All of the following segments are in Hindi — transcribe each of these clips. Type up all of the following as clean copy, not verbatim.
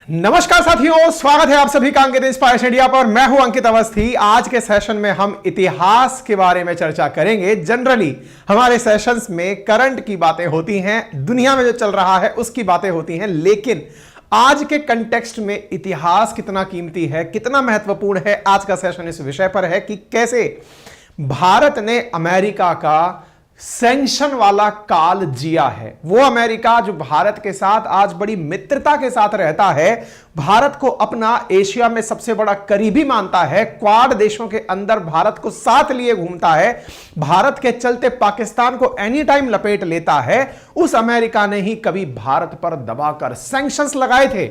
नमस्कार साथियों, स्वागत है आप सभी का अंकित इंस्पायरेशन इंडिया पर। मैं हूं अंकित अवस्थी। आज के सेशन में हम इतिहास के बारे में चर्चा करेंगे। जनरली हमारे सेशंस में करंट की बातें होती हैं, दुनिया में जो चल रहा है उसकी बातें होती हैं, लेकिन आज के कंटेक्स्ट में इतिहास कितना कीमती है, कितना महत्वपूर्ण है, आज का सेशन इस विषय पर है कि कैसे भारत ने अमेरिका का सैंक्शन वाला काल जिया है। वो अमेरिका जो भारत के साथ आज बड़ी मित्रता के साथ रहता है, भारत को अपना एशिया में सबसे बड़ा करीबी मानता है, क्वाड देशों के अंदर भारत को साथ लिए घूमता है, भारत के चलते पाकिस्तान को एनी टाइम लपेट लेता है, उस अमेरिका ने ही कभी भारत पर दबाकर सैंक्शंस लगाए थे।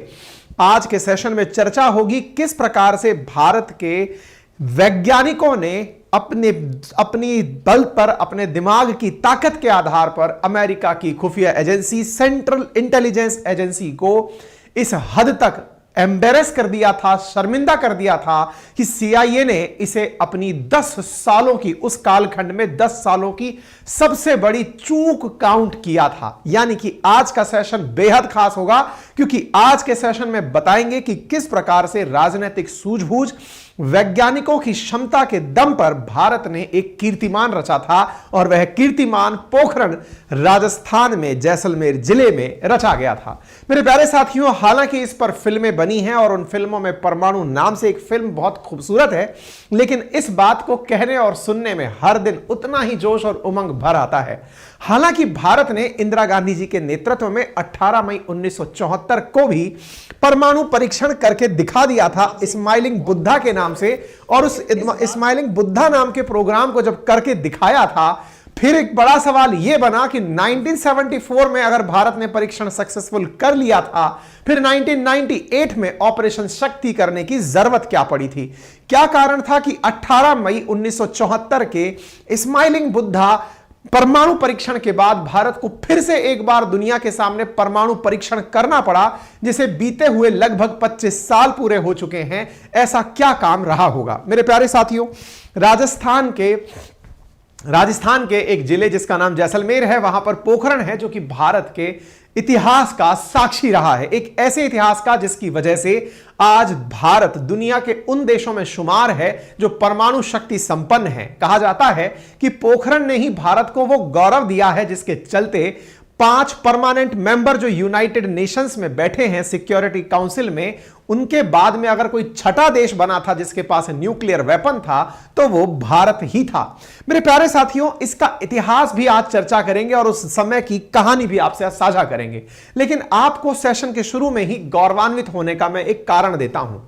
आज के सेशन में चर्चा होगी किस प्रकार से भारत के वैज्ञानिकों ने अपनी बल पर, अपने दिमाग की ताकत के आधार पर अमेरिका की खुफिया एजेंसी, सेंट्रल इंटेलिजेंस एजेंसी को इस हद तक एम्बेरस कर दिया था, शर्मिंदा कर दिया था कि सीआईए ने इसे अपनी 10 सालों की, उस कालखंड में 10 सालों की सबसे बड़ी चूक काउंट किया था। यानी कि आज का सेशन बेहद खास होगा, क्योंकि आज के सेशन में बताएंगे कि किस प्रकार से राजनीतिक सूझबूझ, वैज्ञानिकों की क्षमता के दम पर भारत ने एक कीर्तिमान रचा था, और वह कीर्तिमान पोखरण राजस्थान में जैसलमेर जिले में रचा गया था। मेरे प्यारे साथियों, हालांकि इस पर फिल्में बनी हैं और उन फिल्मों में परमाणु नाम से एक फिल्म बहुत खूबसूरत है, लेकिन इस बात को कहने और सुनने में हर दिन उतना ही जोश और उमंग भर आता है। हालांकि भारत ने इंदिरा गांधी जी के नेतृत्व में 18 मई 1974 को भी परमाणु परीक्षण करके दिखा दिया था स्माइलिंग बुद्धा के नाम से, और उस स्माइलिंग बुद्धा नाम के प्रोग्राम को जब करके दिखाया था, फिर एक बड़ा सवाल यह बना कि 1974 में अगर भारत ने परीक्षण सक्सेसफुल कर लिया था, फिर 1998 में ऑपरेशन शक्ति करने की जरूरत क्या पड़ी थी। क्या कारण था कि 18 मई 1974 के स्माइलिंग बुद्धा परमाणु परीक्षण के बाद भारत को फिर से एक बार दुनिया के सामने परमाणु परीक्षण करना पड़ा, जिसे बीते हुए लगभग 25 साल पूरे हो चुके हैं। ऐसा क्या काम रहा होगा? मेरे प्यारे साथियों, राजस्थान के एक जिले जिसका नाम जैसलमेर है, वहां पर पोखरण है, जो कि भारत के इतिहास का साक्षी रहा है। एक ऐसे इतिहास का जिसकी वजह से आज भारत दुनिया के उन देशों में शुमार है जो परमाणु शक्ति संपन्न है। कहा जाता है कि पोखरण ने ही भारत को वो गौरव दिया है जिसके चलते 5 परमानेंट मेंबर जो यूनाइटेड नेशंस में बैठे हैं सिक्योरिटी काउंसिल में, उनके बाद में अगर कोई छठा देश बना था जिसके पास न्यूक्लियर वेपन था, तो वो भारत ही था। मेरे प्यारे साथियों, इसका इतिहास भी आज चर्चा करेंगे और उस समय की कहानी भी आपसे साझा करेंगे, लेकिन आपको सेशन के शुरू में ही गौरवान्वित होने का मैं एक कारण देता हूं।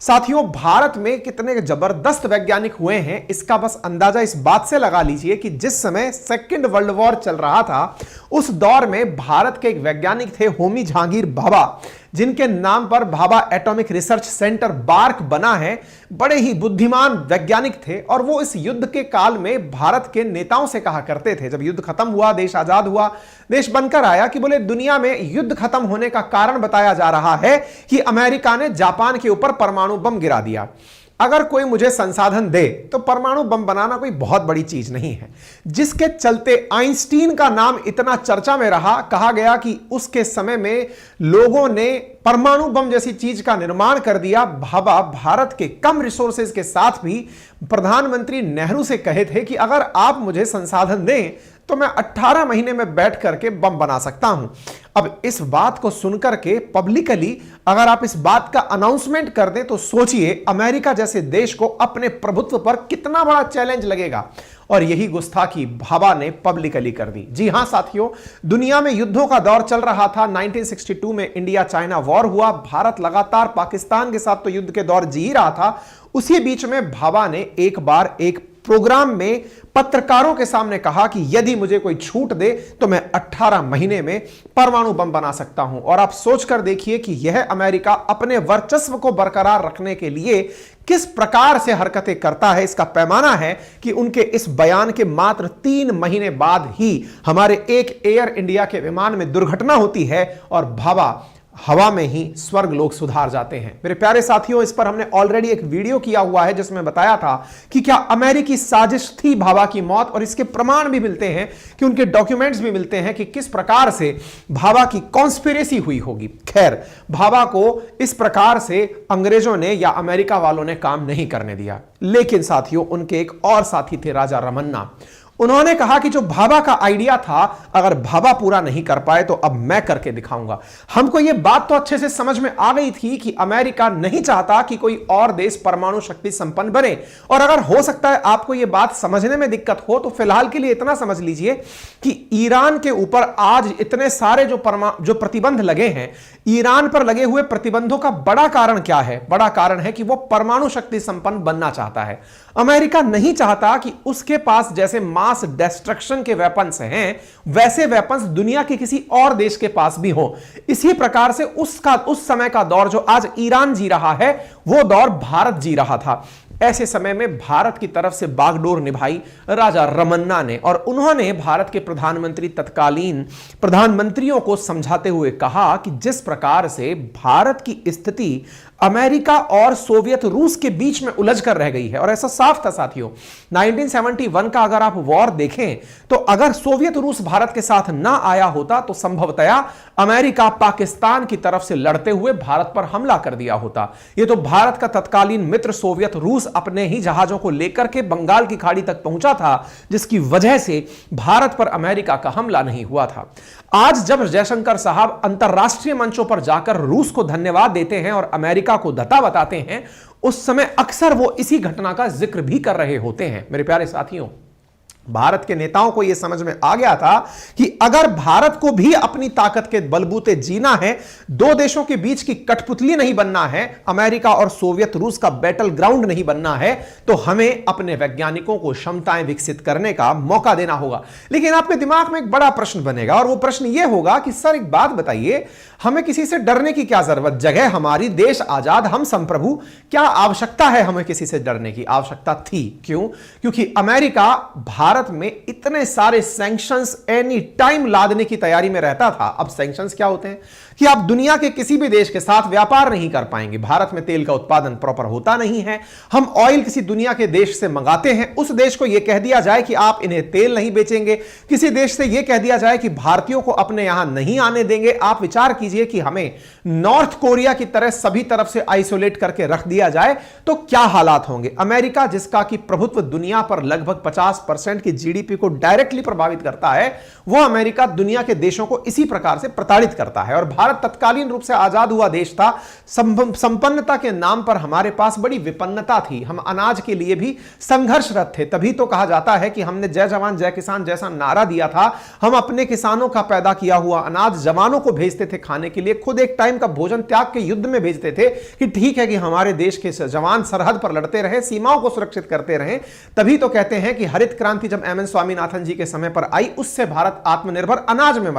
साथियों, भारत में कितने जबरदस्त वैज्ञानिक हुए हैं, इसका बस अंदाजा इस बात से लगा लीजिए कि जिस समय सेकेंड वर्ल्ड वॉर चल रहा था, उस दौर में भारत के एक वैज्ञानिक थे होमी जहांगीर भाभा, जिनके नाम पर Bhabha atomic research centre bark बना है। बड़े ही बुद्धिमान वैज्ञानिक थे, और वो इस युद्ध के काल में भारत के नेताओं से कहा करते थे, जब युद्ध खत्म हुआ, देश आजाद हुआ, देश बनकर आया, कि बोले दुनिया में युद्ध खत्म होने का कारण बताया जा रहा है कि अमेरिका ने जापान के ऊपर परमाणु बम गिरा दिया। अगर कोई मुझे संसाधन दे तो परमाणु बम बनाना कोई बहुत बड़ी चीज नहीं है। जिसके चलते आइंस्टीन का नाम इतना चर्चा में रहा। कहा गया कि उसके समय में लोगों ने परमाणु बम जैसी चीज का निर्माण कर दिया। भाभा भारत के कम रिसोर्सेज के साथ भी प्रधानमंत्री नेहरू से कहे थे कि अगर आप मुझे संसाधन दें तो मैं 18 महीने में बैठ करके बम बना सकता हूं। अब इस बात को सुनकर के पब्लिकली अगर आप इस बात का अनाउंसमेंट कर दें, तो सोचिए अमेरिका जैसे देश को अपने प्रभुत्व पर कितना बड़ा चैलेंज लगेगा। और यही गुस्ताखी भाभा ने पब्लिकली कर दी। जी हां साथियों, दुनिया में युद्धों का दौर चल रहा था। 1962 में इंडिया चाइना वॉर हुआ। भारत लगातार पाकिस्तान के साथ तो युद्ध के दौर जी ही रहा था। उसी बीच में भाभा ने एक बार एक प्रोग्राम में पत्रकारों के सामने कहा कि यदि मुझे कोई छूट दे तो मैं 18 महीने में परमाणु बम बना सकता हूं। और आप सोचकर देखिए कि यह अमेरिका अपने वर्चस्व को बरकरार रखने के लिए किस प्रकार से हरकतें करता है। इसका पैमाना है कि उनके इस बयान के मात्र 3 महीने बाद ही हमारे एक एयर इंडिया के विमान में दुर्घटना होती है और भाभा हवा में ही स्वर्ग लोग सुधार जाते हैं। मेरे प्यारे साथियों, इस पर हमने ऑलरेडी एक वीडियो किया हुआ है जिसमें बताया था कि क्या अमेरिकी साजिश थी भाभा की मौत, और इसके प्रमाण भी मिलते हैं कि उनके डॉक्यूमेंट्स भी मिलते हैं कि किस प्रकार से भाभा की कॉन्स्पिरेसी हुई होगी। खैर, भाभा को इस प्रकार से अंग्रेजों ने या अमेरिका वालों ने काम नहीं करने दिया। लेकिन साथियों, उनके एक और साथी थे, राजा रमन्ना। उन्होंने कहा कि जो भाभा का आइडिया था, अगर भाभा पूरा नहीं कर पाए तो अब मैं करके दिखाऊंगा। हमको यह बात तो अच्छे से समझ में आ गई थी कि अमेरिका नहीं चाहता कि कोई और देश परमाणु शक्ति संपन्न बने, और अगर हो सकता है आपको यह बात समझने में दिक्कत हो तो फिलहाल के लिए इतना समझ लीजिए कि ईरान के ऊपर आज इतने सारे जो प्रतिबंध लगे हैं, ईरान पर लगे हुए प्रतिबंधों का बड़ा कारण क्या है? बड़ा कारण है कि वो परमाणु शक्ति संपन्न बनना चाहता है। अमेरिका नहीं चाहता कि उसके पास जैसे मास डिस्ट्रक्शन के वेपन्स हैं, वैसे वेपन्स दुनिया के किसी और देश के पास भी हो। इसी प्रकार से उस समय का दौर जो आज ईरान जी रहा है, वो दौर भारत जी रहा था। ऐसे समय में भारत की तरफ से बागडोर निभाई राजा रमन्ना ने, और उन्होंने भारत के प्रधानमंत्री, तत्कालीन प्रधानमंत्रियों को समझाते हुए कहा कि जिस प्रकार से भारत की स्थिति अमेरिका और सोवियत रूस के बीच में उलझ कर रह गई है, और ऐसा साफ था साथियों, 1971 का अगर आप वॉर देखें तो अगर सोवियत रूस भारत के साथ ना आया होता तो संभवतया अमेरिका पाकिस्तान की तरफ से लड़ते हुए भारत पर हमला कर दिया होता। यह तो भारत का तत्कालीन मित्र सोवियत रूस अपने ही जहाजों को लेकर के बंगाल की खाड़ी तक पहुंचा था, जिसकी वजह से भारत पर अमेरिका का हमला नहीं हुआ था। आज जब जयशंकर साहब अंतरराष्ट्रीय मंचों पर जाकर रूस को धन्यवाद देते हैं और अमेरिका को धता बताते हैं, उस समय अक्सर वो इसी घटना का जिक्र भी कर रहे होते हैं। मेरे प्यारे साथियों, भारत के नेताओं को यह समझ में आ गया था कि अगर भारत को भी अपनी ताकत के बलबूते जीना है, दो देशों के बीच की कठपुतली नहीं बनना है, अमेरिका और सोवियत रूस का बैटल ग्राउंड नहीं बनना है, तो हमें अपने वैज्ञानिकों को क्षमताएं विकसित करने का मौका देना होगा। लेकिन आपके दिमाग में एक बड़ा प्रश्न बनेगा, और वो प्रश्न यह होगा कि सर एक बात बताइए, हमें किसी से डरने की क्या जरूरत? जगह हमारी, देश आजाद, हम संप्रभु, क्या आवश्यकता है हमें किसी से डरने की? आवश्यकता थी। क्यों? क्योंकि अमेरिका भारत में इतने सारे सैंक्शंस एनी टाइम लादने की तैयारी में रहता था। अब सैंक्शंस क्या होते हैं कि आप दुनिया के किसी भी देश के साथ व्यापार नहीं कर पाएंगे। भारत में तेल का उत्पादन प्रॉपर होता नहीं है, हम ऑयल किसी दुनिया के देश से मंगाते हैं, उस देश को यह कह दिया जाए कि आप इन्हें तेल नहीं बेचेंगे, किसी देश से यह कह दिया जाए कि भारतीयों को अपने यहां नहीं आने देंगे। आप विचार कीजिए कि हमें नॉर्थ कोरिया की तरह सभी तरफ से आइसोलेट करके रख दिया जाए तो क्या हालात होंगे। अमेरिका, जिसका कि प्रभुत्व दुनिया पर लगभग 50% की जीडीपी को डायरेक्टली प्रभावित करता है, वह अमेरिका दुनिया के देशों को इसी प्रकार से प्रताड़ित करता है। और भारत तत्कालीन रूप से आजाद हुआ देश था, संपन्नता के नाम पर हमारे पास बड़ी विपन्नता थी, हम अनाज के लिए भी संघर्षरत थे। तभी तो कहा जाता है कि हमने जय जवान जय किसान जैसा नारा दिया था, हम अपने किसानों का पैदा किया हुआ अनाज जवानों को भेजते थे खाने के लिए, खुद एक टाइम का भोजन त्याग के युद्ध में भेजते थे कि ठीक है कि हमारे देश के जवान सरहद पर लड़ते रहे, सीमाओं को सुरक्षित करते रहे। तभी तो कहते हैं कि हरित क्रांति जब एम एन स्वामीनाथन जी के समय पर आई, उससे भारत आत्मनिर्भर अनाज में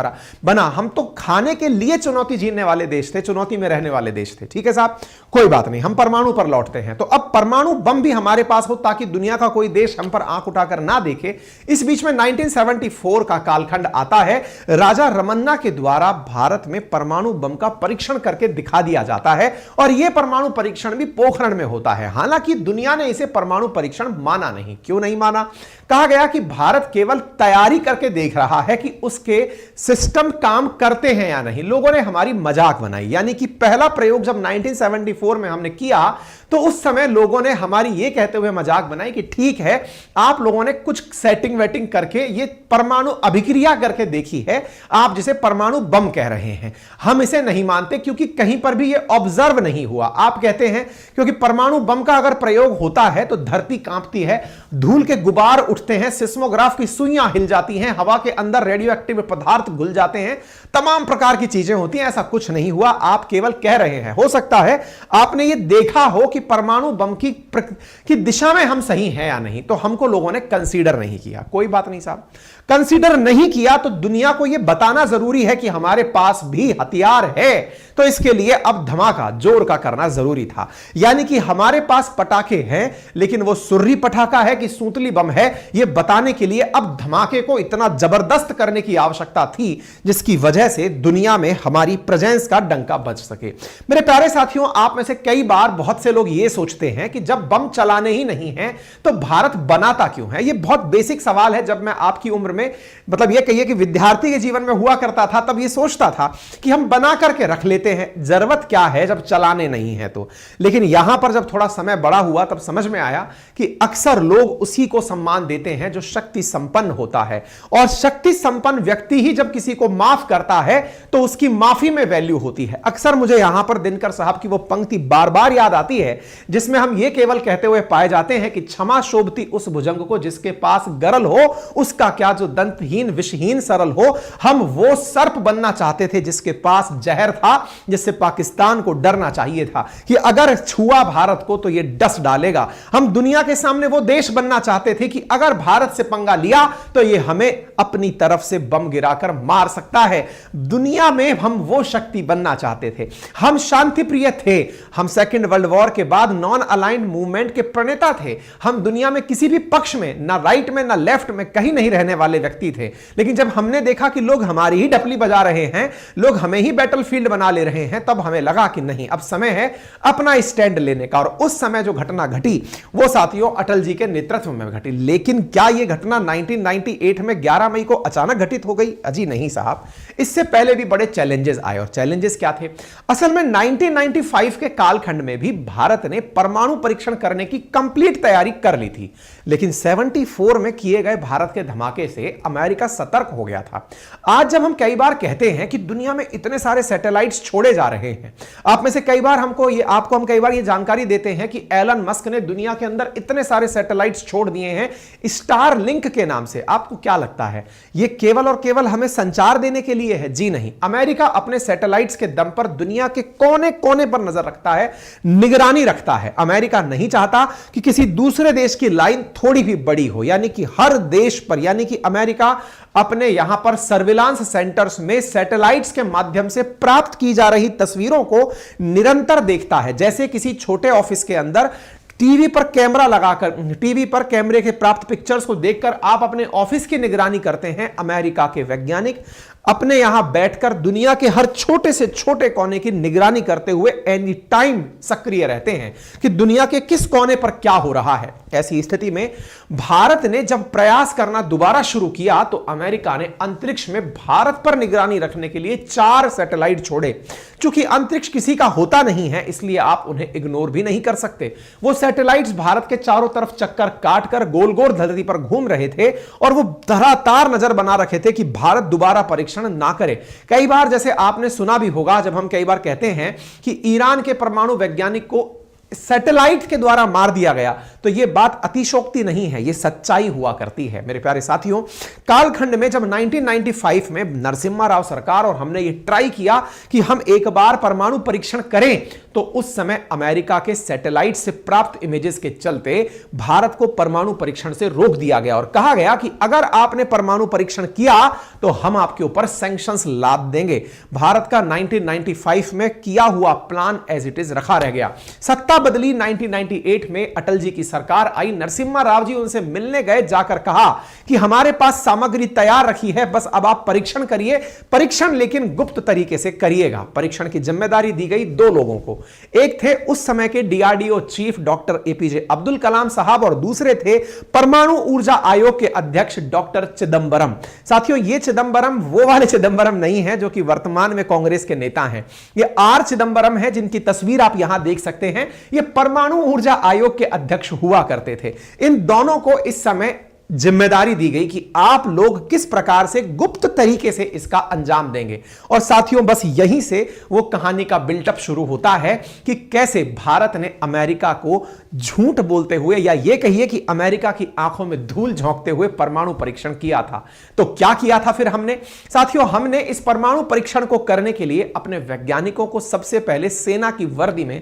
बना। हम तो खाने के लिए चुनौती जीतने वाले देश थे, चुनौती में रहने वाले देश थे। ठीक है साहब, कोई बात नहीं, हम परमाणु पर लौटते हैं। तो अब परमाणु बम भी हमारे पास हो ताकि दुनिया का कोई देश हम पर आंख उठाकर ना देखे। इस बीच में 1974 का कालखंड आता है, राजा रमन्ना के द्वारा भारत में परमाणु बम का परीक्षण करके दिखा दिया जाता है, और यह परमाणु परीक्षण भी पोखरण में होता है। हालांकि दुनिया ने इसे परमाणु परीक्षण माना नहीं। क्यों नहीं माना? कहा गया कि भारत केवल तैयारी करके देख रहा है कि उसके सिस्टम काम करते हैं या नहीं। लोगों ने हमारी मजाक बनाई, यानी कि पहला प्रयोग जब 1974 में हमने किया तो उस समय लोगों ने हमारी यह कहते हुए मजाक बनाई कि ठीक है, आप लोगों ने कुछ सेटिंग वेटिंग करके ये परमाणु अभिक्रिया करके देखी है, आप जिसे परमाणु बम कह रहे हैं। हम इसे नहीं मानते क्योंकि कहीं पर भी ये ऑब्जर्व नहीं हुआ। आप कहते हैं क्योंकि परमाणु बम का अगर प्रयोग होता है तो धरती कांपती है, धूल के गुबार उठते हैं, सिस्मोग्राफ की सुइयां हिल जाती हैं, हवा के अंदर रेडियो एक्टिव पदार्थ घुल जाते हैं, तमाम प्रकार की चीजें होती हैं। ऐसा कुछ नहीं हुआ, आप केवल कह रहे हैं। हो सकता है आपने ये देखा हो कि परमाणु बम की दिशा में हम सही हैं या नहीं, तो हमको लोगों ने कंसीडर नहीं किया। कोई बात नहीं साहब, कंसीडर नहीं किया तो दुनिया को यह बताना जरूरी है कि हमारे पास भी हथियार है। तो इसके लिए अब धमाका जोर का करना जरूरी था। यानी कि हमारे पास पटाखे हैं, लेकिन वो सुर्री पटाखा है कि सूतली बम है, यह बताने के लिए अब धमाके को इतना जबरदस्त करने की आवश्यकता थी जिसकी वजह से दुनिया में हमारी प्रेजेंस का डंका बज सके। मेरे प्यारे साथियों, आप में से कई बार बहुत से लोग यह सोचते हैं कि जब बम चलाने ही नहीं है तो भारत बनाता क्यों है। यह बहुत बेसिक सवाल है। जब मैं आपकी उम्र में, मतलब यह कहिए कि विद्यार्थी के जीवन में हुआ करता था, तब यह सोचता था कि हम बना करके रख लेते हैं, जरूरत क्या है जब चलाने नहीं है तो। लेकिन यहां पर जब थोड़ा समय बड़ा हुआ तब समझ में आया कि अक्सर लोग उसी को सम्मान देते हैं जो शक्ति संपन्न होता है, और शक्ति संपन्न व्यक्ति ही जब किसी को माफ करता है तो उसकी माफी में वैल्यू होती है। अक्सर मुझे यहां पर दिनकर साहब की वो पंक्ति बार बार याद आती है जिसमें हम ये केवल कहते हुए पाए जाते हैं कि क्षमा शोभती उस भुजंग को जिसके पास गरल हो, उसका क्या जो दंतहीन विषहीन सरल हो। हम वो सर्प बनना चाहते थे जिसके पास जहर था, जिससे पाकिस्तान को डरना चाहिए था कि अगर छुआ भारत को तो यह डस डालेगा। हम दुनिया के सामने वो देश बनना चाहते थे कि अगर भारत से पंगा लिया तो यह हमें अपनी तरफ से बम गिराकर मार सकता है। दुनिया में हम वो शक्ति बनना चाहते थे। हम शांति प्रिय थे। हम सेकेंड वर्ल्ड वॉर के बाद नॉन अलाइंड मूवमेंट के प्रणेता थे। हम दुनिया में किसी भी पक्ष में, ना राइट में ना लेफ्ट में, कहीं नहीं रहने वाले व्यक्ति थे। लेकिन जब हमने देखा कि लोग हमारी ही डपली बजा रहे हैं, लोग हमें ही बैटलफील्ड बना ले रहे हैं, तब हमें लगा कि नहीं, अब समय है अपना स्टैंड लेने का। और उस समय जो घटना घटी वो साथियों अटल जी के नेतृत्व में घटी। लेकिन क्या यह घटना 1998 में 11 मई को अचानक घटित हो गई? अजी नहीं साहब, इससे पहले भी बड़े चैलेंजेस आए। और चैलेंजेस क्या थे? असल में 1995 के कालखंड में भी भारत ने परमाणु परीक्षण करने की कंप्लीट तैयारी कर ली थी, लेकिन 74 में किए गए भारत के धमाके से अमेरिका सतर्क हो गया था। आज जब हम कई बार कहते हैं कि दुनिया में इतने सारे सैटेलाइट्स छोड़े जा रहे हैं, आप में से कई बार आपको हम कई बार ये जानकारी देते हैं कि एलन मस्क ने दुनिया के अंदर इतने सारे सैटेलाइट्स छोड़ दिए हैं स्टार लिंक के नाम से। आपको क्या लगता है ये केवल और केवल हमें संचार देने के लिए है? जी नहीं। अमेरिका अपने सैटेलाइट्स के दम पर दुनिया के कोने कोने पर नजर रखता है, निगरानी रखता है। अमेरिका नहीं चाहता कि किसी दूसरे देश की लाइन थोड़ी भी बड़ी हो, यानी कि हर देश पर, यानी कि अमेरिका अपने यहां पर सर्विलांस सेंटर्स में सैटेलाइट्स के माध्यम से प्राप्त की जा रही तस्वीरों को निरंतर देखता है। जैसे किसी छोटे ऑफिस के अंदर टीवी पर कैमरा लगाकर, टीवी पर कैमरे के प्राप्त पिक्चर्स को देखकर आप अपने ऑफिस की निगरानी करते हैं, अमेरिका के वैज्ञानिक अपने यहां बैठकर दुनिया के हर छोटे से छोटे कोने की निगरानी करते हुए एनी टाइम सक्रिय रहते हैं कि दुनिया के किस कोने पर क्या हो रहा है। ऐसी स्थिति में भारत ने जब प्रयास करना दोबारा शुरू किया तो अमेरिका ने अंतरिक्ष में भारत पर निगरानी रखने के लिए 4 सैटेलाइट छोड़े। चूंकि अंतरिक्ष किसी का होता नहीं है, इसलिए आप उन्हें इग्नोर भी नहीं कर सकते। वो सैटेलाइट्स भारत के चारों तरफ चक्कर काटकर गोल गोल धरती पर घूम रहे थे और वो लगातार नजर बना रखे थे कि भारत दोबारा परीक्षण ना करे। कई बार जैसे आपने सुना भी होगा, जब हम कई बार कहते हैं कि ईरान के परमाणु वैज्ञानिक को सैटेलाइट के द्वारा मार दिया गया, तो यह बात अतिशोक्ति नहीं है, यह सच्चाई हुआ करती है। मेरे प्यारे साथियों, कालखंड में जब 1995 में नरसिम्हा राव सरकार और हमने यह ट्राई किया कि हम एक बार परमाणु परीक्षण करें, तो उस समय अमेरिका के सैटेलाइट से प्राप्त इमेजेस के चलते भारत को परमाणु परीक्षण से रोक दिया गया और कहा गया कि अगर आपने परमाणु परीक्षण किया तो हम आपके ऊपर सैंक्शंस लाद देंगे। भारत का 1995 में किया हुआ प्लान एज इट इज रखा रह गया। सत्ता बदली 1998 में अटल जी की सरकार आई, नरसिम्हा राव जी उनसे मिलने गए, जाकर कहा कि हमारे पास सामग्री तैयार रखी है, बस अब आप परीक्षण करिए, परीक्षण लेकिन गुप्त तरीके से करिएगा। परीक्षण की जिम्मेदारी दी गई 2 लोगों को, एक थे उस समय के DRDO chief doctor APJ Abdul Kalam साहब और दूसरे थे परमाणु ऊर्जा आयोग के अध्यक्ष डॉक्टर चिदंबरम। साथियों, ये चिदंबरम वो वाले चिदंबरम नहीं है जो कि वर्तमान में कांग्रेस के नेता हैं। ये आर चिदंबरम है जिनकी तस्वीर आप यहां देख सकते हैं। ये परमाणु ऊर्जा आयोग के अध्यक्ष हुआ करते थे। इन दोनों को इस समय जिम्मेदारी दी गई कि आप लोग किस प्रकार से गुप्त तरीके से इसका अंजाम देंगे। और साथियों, बस यहीं से वो कहानी का बिल्डअप शुरू होता है कि कैसे भारत ने अमेरिका को झूठ बोलते हुए, या ये कहिए कि अमेरिका की आंखों में धूल झोंकते हुए परमाणु परीक्षण किया था। तो क्या किया था फिर हमने? साथियों, हमने इस परमाणु परीक्षण को करने के लिए अपने वैज्ञानिकों को सबसे पहले सेना की वर्दी में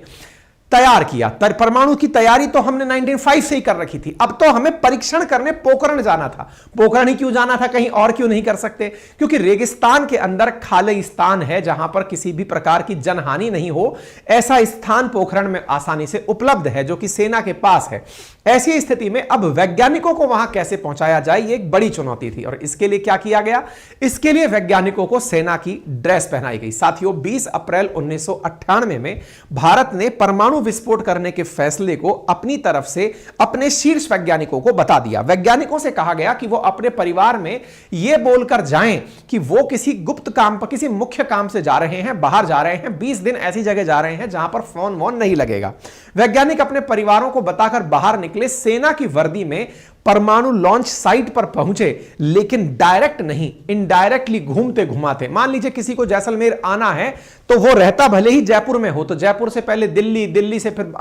तैयार किया। परमाणु की तैयारी तो हमने 1905 से ही कर रखी थी, अब तो हमें परीक्षण करने पोखरण जाना था। पोखरण ही क्यों जाना था, कहीं और क्यों नहीं कर सकते? क्योंकि रेगिस्तान के अंदर खालिस्तान है जहां पर किसी भी प्रकार की जनहानि नहीं हो, ऐसा स्थान पोखरण में आसानी से उपलब्ध है जो कि सेना के पास है। ऐसी स्थिति में अब वैज्ञानिकों को वहां कैसे पहुंचाया जाए, यह एक बड़ी चुनौती थी। और इसके लिए क्या किया गया? इसके लिए वैज्ञानिकों को सेना की ड्रेस पहनाई गई। साथियों, 20 अप्रैल 1998 में भारत ने परमाणु विस्फोट करने के फैसले को अपनी तरफ से अपने शीर्ष वैज्ञानिकों को बता दिया। वैज्ञानिकों से कहा गया कि वो अपने परिवार में यह बोलकर जाएं कि वो किसी गुप्त काम पर, किसी मुख्य काम से जा रहे हैं, बाहर जा रहे हैं, 20 दिन ऐसी जगह जा रहे हैं जहां पर फोन वोन नहीं लगेगा। वैज्ञानिक अपने परिवारों को बताकर बाहर निकले, सेना की वर्दी में परमाणु लॉन्च साइट पर पहुंचे, लेकिन डायरेक्ट नहीं, इनडायरेक्टली घूमते घुमाते। मान लीजिए किसी को जैसलमेर आना है तो वो रहता भले ही जयपुर में हो, तो जयपुर से पहले दिल्ली, दिल्ली से फिर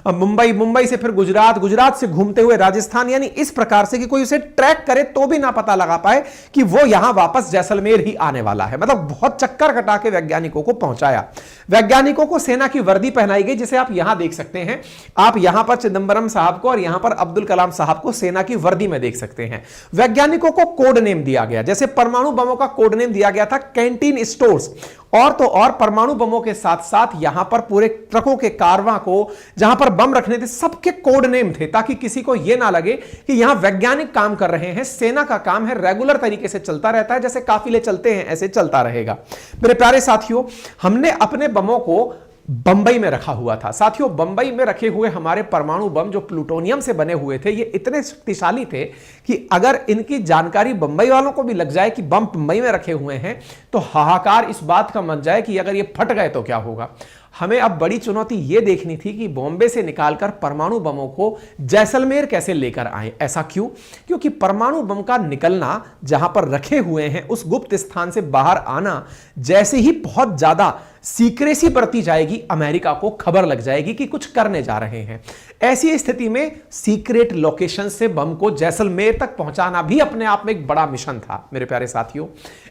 मुंबई, मुंबई से फिर गुजरात, गुजरात से घूमते हुए राजस्थान, यानी इस प्रकार से कि कोई उसे ट्रैक करे तो भी ना पता लगा पाए कि वो यहां वापस जैसलमेर ही आने वाला है। मतलब बहुत चक्कर कटा के वैज्ञानिकों को पहुंचाया। वैज्ञानिकों को सेना की वर्दी पहनाई गई, जिसे आप यहां देख सकते हैं। आप यहां पर चिदंबरम साहब को और यहां पर अब्दुल कलाम साहब को सेना की वर्दी में देख सकते हैं। वैज्ञानिकों को कोड नेम दिया गया, जैसे परमाणु बमों का कोड नेम दिया गया था कैंटीन स्टोर्स, और तो और परमाणु बमों के साथ साथ यहां पर पूरे ट्रकों के कारवां को जहां पर बम रखने थे सबके कोड नेम थे, ताकि किसी को यह ना लगे कि यहां वैज्ञानिक काम कर रहे हैं। सेना का काम है, रेगुलर तरीके से चलता रहता है, जैसे काफिले चलते हैं ऐसे चलता रहेगा। मेरे प्यारे साथियों, हमने अपने बमों को बंबई में रखा हुआ था। साथियों, बंबई में रखे हुए हमारे परमाणु बम जो प्लूटोनियम से बने हुए थे, ये इतने शक्तिशाली थे कि अगर इनकी जानकारी बंबई वालों को भी लग जाए कि बम बंबई में रखे हुए हैं, तो हाहाकार इस बात का मच जाए कि अगर ये फट गए तो क्या होगा। हमें अब बड़ी चुनौती यह देखनी थी कि बॉम्बे से निकालकर परमाणु बमों को जैसलमेर कैसे लेकर आए। ऐसा क्यों? क्योंकि परमाणु बम का निकलना, जहां पर रखे हुए हैं उस गुप्त स्थान से बाहर आना, जैसे ही बहुत ज्यादा सीक्रेसी बरती जाएगी, अमेरिका को खबर लग जाएगी कि कुछ करने जा रहे हैं। ऐसी स्थिति में सीक्रेट लोकेशन से बम को जैसलमेर तक पहुंचाना भी अपने आप में एक बड़ा मिशन था। मेरे प्यारे साथियों,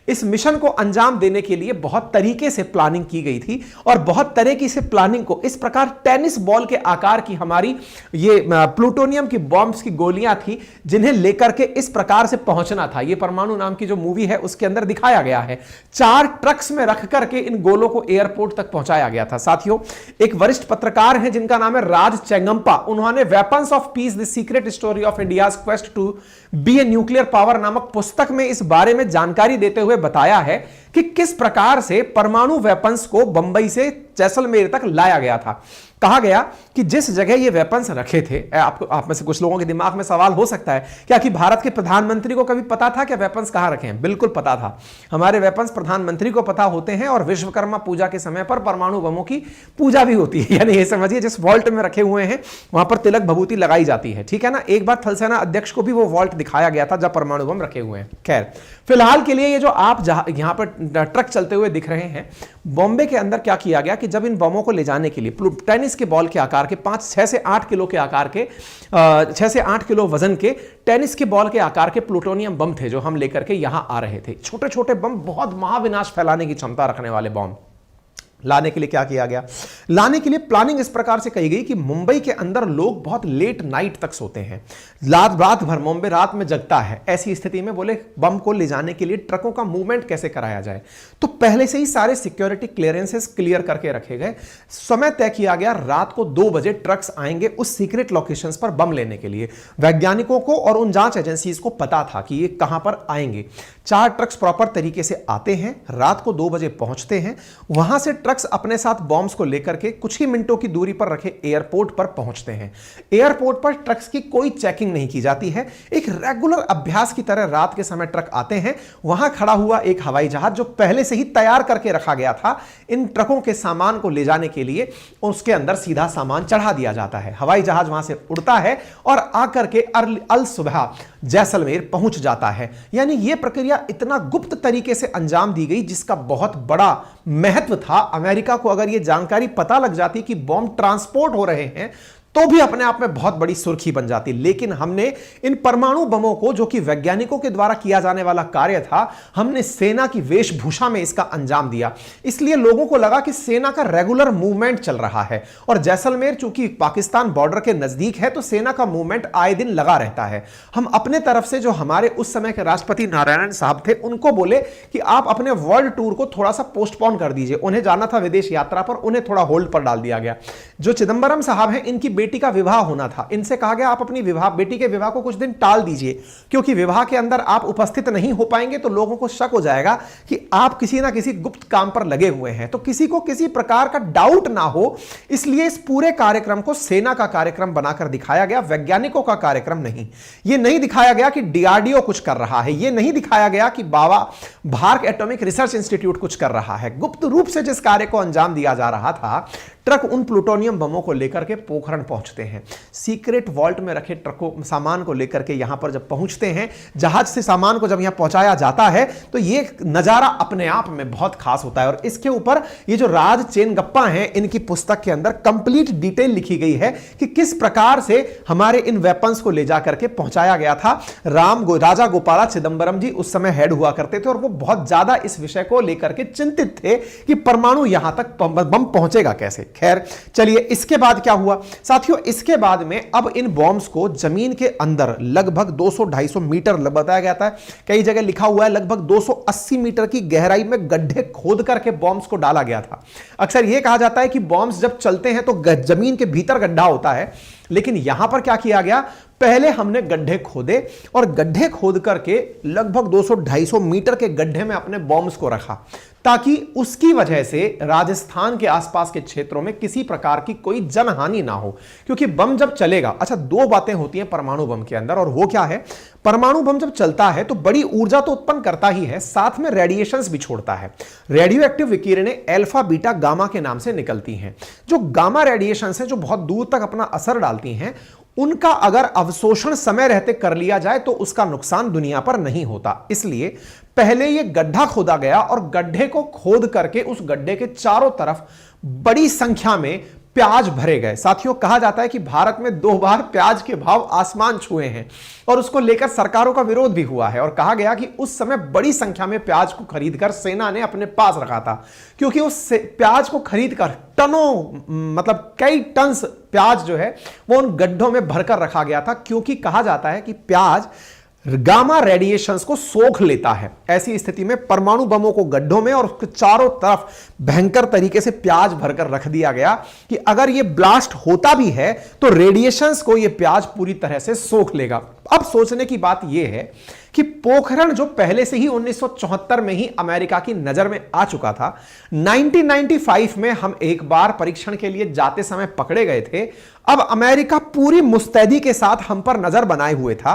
इस मिशन को अंजाम देने के लिए बहुत तरीके से प्लानिंग की गई थी, और बहुत तरीके से प्लानिंग को इस प्रकार टेनिस बॉल के आकार की हमारी ये प्लूटोनियम की बॉम्ब्स की गोलियां थी, जिन्हें लेकर के इस प्रकार से पहुंचना था। ये परमाणु नाम की जो मूवी है उसके अंदर दिखाया गया है। 4 ट्रक्स में रख करके इन गोलों को एयरपोर्ट तक पहुंचाया गया था। साथियों, एक वरिष्ठ पत्रकार हैं जिनका नाम है राज चेंगम्पा, उन्होंने weapons of peace the secret story of India's quest to be a nuclear power नामक पुस्तक में इस बारे में जानकारी देते हुए बताया है कि किस प्रकार से परमाणु वेपन्स को बंबई से जैसलमेर तक लाया गया था। कहा गया कि जिस जगह ये वेपन्स रखे थे, आप में से कुछ लोगों के दिमाग में सवाल हो सकता है क्या कि भारत के प्रधानमंत्री को कभी पता था कि वेपन्स कहां रखे हैं? बिल्कुल पता था। हमारे वेपन्स प्रधानमंत्री को पता होते हैं, और विश्वकर्मा पूजा के समय पर परमाणु बमों की पूजा भी होती है। यानी ये समझिए जिस वॉल्ट में रखे हुए हैं वहां पर तिलक भभूति लगाई जाती है, ठीक है ना। एक बार थल सेना अध्यक्ष को भी वो वॉल्ट दिखाया गया था जब परमाणु बम रखे हुए हैं। खैर, फिलहाल के लिए ये जो आप यहां पर ट्रक चलते हुए दिख रहे हैं, बॉम्बे के अंदर क्या किया गया कि जब इन बमों को ले जाने के लिए टेनिस के बॉल के आकार के 6 से 8 किलो के आकार के 6 से 8 किलो वजन के टेनिस के बॉल के आकार के प्लूटोनियम बम थे जो हम लेकर के यहां आ रहे थे। छोटे छोटे बम, बहुत महाविनाश फैलाने की क्षमता रखने वाले बम लाने के लिए क्या किया गया? लाने के लिए प्लानिंग इस प्रकार से कही गई कि मुंबई के अंदर लोग बहुत लेट नाइट तक सोते हैं, रात भर मुंबई रात में जगता है। ऐसी स्थिति में बोले बम को ले जाने के लिए ट्रकों का मूवमेंट कैसे कराया जाए, तो पहले से ही सारे सिक्योरिटी क्लियरेंसेस क्लियर करके रखे गए। समय तय किया गया, रात को 2 बजे ट्रक्स आएंगे उस सीक्रेट लोकेशंस पर बम लेने के लिए। वैज्ञानिकों को और उन जांच एजेंसीज को पता था कि ये कहां पर आएंगे। 4 ट्रक्स प्रॉपर तरीके से आते हैं, रात को 2 बजे पहुंचते हैं। वहां से ट्रक्स अपने साथ बॉम्ब्स को लेकर के कुछ ही मिनटों की दूरी पर रखे एयरपोर्ट पर पहुंचते हैं। एयरपोर्ट पर ट्रक्स की कोई चेकिंग नहीं की जाती है। एक रेगुलर अभ्यास की तरह रात के समय ट्रक आते हैं। वहां खड़ा हुआ एक हवाई जहाज जो पहले से ही तैयार करके रखा गया था इन ट्रकों के सामान को ले जाने के लिए, उसके अंदर सीधा सामान चढ़ा दिया जाता है। हवाई जहाज वहां से उड़ता है और आकर के अल सुबह जैसलमेर पहुंच जाता है। यानी यह प्रक्रिया इतना गुप्त तरीके से अंजाम दी गई जिसका बहुत बड़ा महत्व था। अमेरिका को अगर यह जानकारी पता लग जाती कि बॉम्ब ट्रांसपोर्ट हो रहे हैं तो भी अपने आप में बहुत बड़ी सुर्खी बन जाती। लेकिन हमने इन परमाणु बमों को, जो कि वैज्ञानिकों के द्वारा किया जाने वाला कार्य था, हमने सेना की वेशभूषा में इसका अंजाम दिया। इसलिए लोगों को लगा कि सेना का रेगुलर मूवमेंट चल रहा है। और जैसलमेर चूंकि पाकिस्तान बॉर्डर के नजदीक है, तो सेना का मूवमेंट आए दिन लगा रहता है। हम अपने तरफ से जो हमारे उस समय के राष्ट्रपति नारायणन साहब थे, उनको बोले कि आप अपने वर्ल्ड टूर को थोड़ा सा पोस्टपोन कर दीजिए। उन्हें जाना था विदेश यात्रा पर, उन्हें थोड़ा होल्ड पर डाल दिया गया। जो चिदंबरम साहब हैं, इनकी बेटी का विवाह होना था। इनसे कहा गया आप अपनी बेटी के विवाह को कुछ दिन टाल दीजिए, क्योंकि विवाह के अंदर आप उपस्थित नहीं हो पाएंगे तो लोगों को शक हो जाएगा कि आप किसी ना किसी गुप्त काम पर लगे हुए हैं, तो किसी को किसी प्रकार का डाउट ना हो। इसलिए इस पूरे कार्यक्रम को सेना का कार्यक्रम बनाकर दिखाया गया, वैज्ञानिकों का कार्यक्रम नहीं। यह नहीं दिखाया गया कि डीआरडीओ कुछ कर रहा है, यह नहीं दिखाया गया कि भारत एटॉमिक रिसर्च इंस्टीट्यूट कुछ कर रहा है। गुप्त रूप से जिस कार्य को अंजाम दिया जा रहा था, ट्रक उन प्लूटोनियम बमों को लेकर के पोखरण पहुंचते हैं। सीक्रेट वॉल्ट में रखे ट्रकों सामान को लेकर के यहां पर जब पहुंचते हैं, जहाज से सामान को जब यहां पहुंचाया जाता है, तो ये नजारा अपने आप में बहुत खास होता है। और इसके ऊपर ये जो राज चेनगप्पा हैं, इनकी पुस्तक के अंदर कंप्लीट डिटेल लिखी गई है कि किस प्रकार से हमारे इन वेपन्स को ले जाकर के पहुंचाया गया था। राजा गोपाला चिदंबरम जी उस समय हेड हुआ करते थे, और वो बहुत ज्यादा इस विषय को लेकर के चिंतित थे कि परमाणु यहां तक बम पहुंचेगा कैसे। खैर चलिए, इसके बाद क्या हुआ साथियों? इसके बाद में अब इन बॉम्ब्स को जमीन के अंदर लगभग 200-250 मीटर बताया गया था, कई जगह लिखा हुआ है लगभग 280 मीटर की गहराई में गड्ढे खोद करके बॉम्ब्स को डाला गया था। अक्सर यह कहा जाता है कि बॉम्ब्स जब चलते हैं तो जमीन के भीतर गड्ढा होता है, लेकिन यहां पर क्या किया गया, पहले हमने गड्ढे खोदे और गड्ढे खोद करके लगभग 200-250 मीटर के गड्ढे में अपने बॉम्ब्स को रखा, ताकि उसकी वजह से राजस्थान के आसपास के क्षेत्रों में किसी प्रकार की कोई जनहानि ना हो। क्योंकि बम जब चलेगा, अच्छा दो बातें होती हैं परमाणु बम के अंदर, और वो क्या है, परमाणु बम जब चलता है तो बड़ी ऊर्जा तो उत्पन्न करता ही है, साथ में रेडिएशंस भी छोड़ता है। रेडियो एक्टिव विकिरणें अल्फा बीटा गामा के नाम से निकलती हैं। जो गामा रेडिएशंस हैं, जो बहुत दूर तक अपना असर डालती हैं, उनका अगर अवशोषण समय रहते कर लिया जाए तो उसका नुकसान दुनिया पर नहीं होता। इसलिए पहले यह गड्ढा खोदा गया और गड्ढे को खोद करके उस गड्ढे के चारों तरफ बड़ी संख्या में प्याज भरे गए। साथियों, कहा जाता है कि भारत में 2 बार प्याज के भाव आसमान छुए हैं और उसको लेकर सरकारों का विरोध भी हुआ है। और कहा गया कि उस समय बड़ी संख्या में प्याज को खरीदकर सेना ने अपने पास रखा था, क्योंकि उस प्याज को खरीदकर टनों, मतलब कई टन प्याज जो है वो उन गड्ढों में भरकर रखा गया था, क्योंकि कहा जाता है कि प्याज गामा रेडिएशंस को सोख लेता है। ऐसी स्थिति में परमाणु बमों को गड्ढों में और उसके चारों तरफ भयंकर तरीके से प्याज भरकर रख दिया गया कि अगर यह ब्लास्ट होता भी है तो रेडिएशंस को यह प्याज पूरी तरह से सोख लेगा। अब सोचने की बात यह है कि पोखरण जो पहले से ही 1974 में ही अमेरिका की नजर में आ चुका था, 1995 में हम एक बार परीक्षण के लिए जाते समय पकड़े गए थे। अब अमेरिका पूरी मुस्तैदी के साथ हम पर नजर बनाए हुए था